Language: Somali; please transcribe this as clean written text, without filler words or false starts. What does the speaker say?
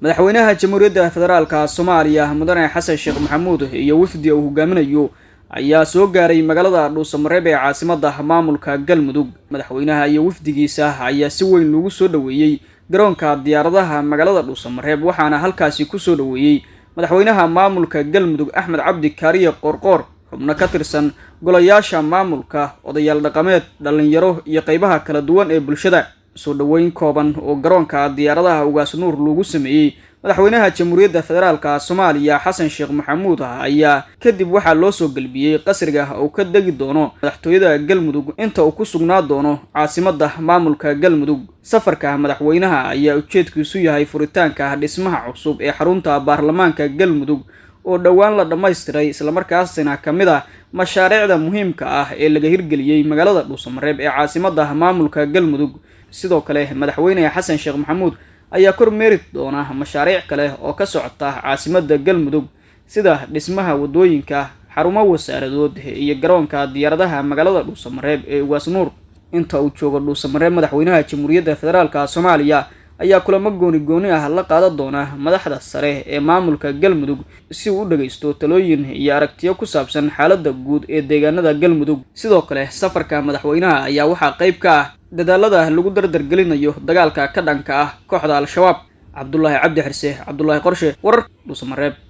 madaxweynaha jamhuuriyadda federaalka Soomaaliya mudane Xasan Sheekh Maxamuud iyo wafdi uu hogaaminayo ayaa soo gaaray magaalada Dhuusamareeb ee caasimadda maamulka Galmudug. Madaxweynaha iyo wafdigiisa ayaa si weyn loogu soo dhaweeyay garoonka diyaaradaha magaalada Dhuusamareeb, waxaana halkaasi ku soo dhaweeyay madaxweynaha maamulka Galmudug Axmed Cabdi Kaariye Qorqor, xubno ka tirsan golayaasha maamulka, odayaal dhaqameed, dhalinyaro iyo qaybaha kala duwan ee bulshada. soo dhaweyn kooban oo garoonka diyaaradaha Ugaas Nuur lagu sameeyay madaxweynaha jamhuuriyadda federaalka Soomaaliya Xasan Sheekh Maxamuud ayaa kadib waxaa loo soo galbiyay qasriga uu ka dagi doono madaxtooyada Galmudug inta uu ku sugnaa doono caasimadda maamulka Galmudug. Safarka madaxweynaha ayaa ujeedkiisu yahay furitaanka dhismaha cusub ee xarunta baarlamaanka Galmudug oo dhawaan la dhameystiray, isla markaasina kamid ah mashaariicda muhiimka ah ee laga hirgeliyay magaalada Dhuusamareeb ee caasimadda maamulka Galmudug. sidoo kale madaxweynaha Xasan Sheekh Maxamuud ayaa kormeeri doona mashaariic kale oo ka socota caasimadda Galmudug sida dhismaha wadooyinka, xarumo wasaaradood iyo garoonka diyaaradaha magaalada Dhuusamareeb ee Ugaas Nuur. inta uu joogo Dhuusamareeb, madaxweynaha jamhuuriyadda federaalka Soomaaliya ayaa kulamo gooni ah la qaadan doona madaxda sare ee maamulka Galmudug si uu u dhageysto talooyin iyo aragtiyo ku saabsan xaaladda guud ee deegaanada Galmudug. sidoo kale safarka madaxweynaha ayaa waxaa qayb ka ah dadaalada lagu dardargelinayo dagaalka ka dhanka ah kooxda Al-Shabaab. Cabdullaahi Cabdi Xirse, Cabdullaahi Qorshe, warar Dhuusamareeb.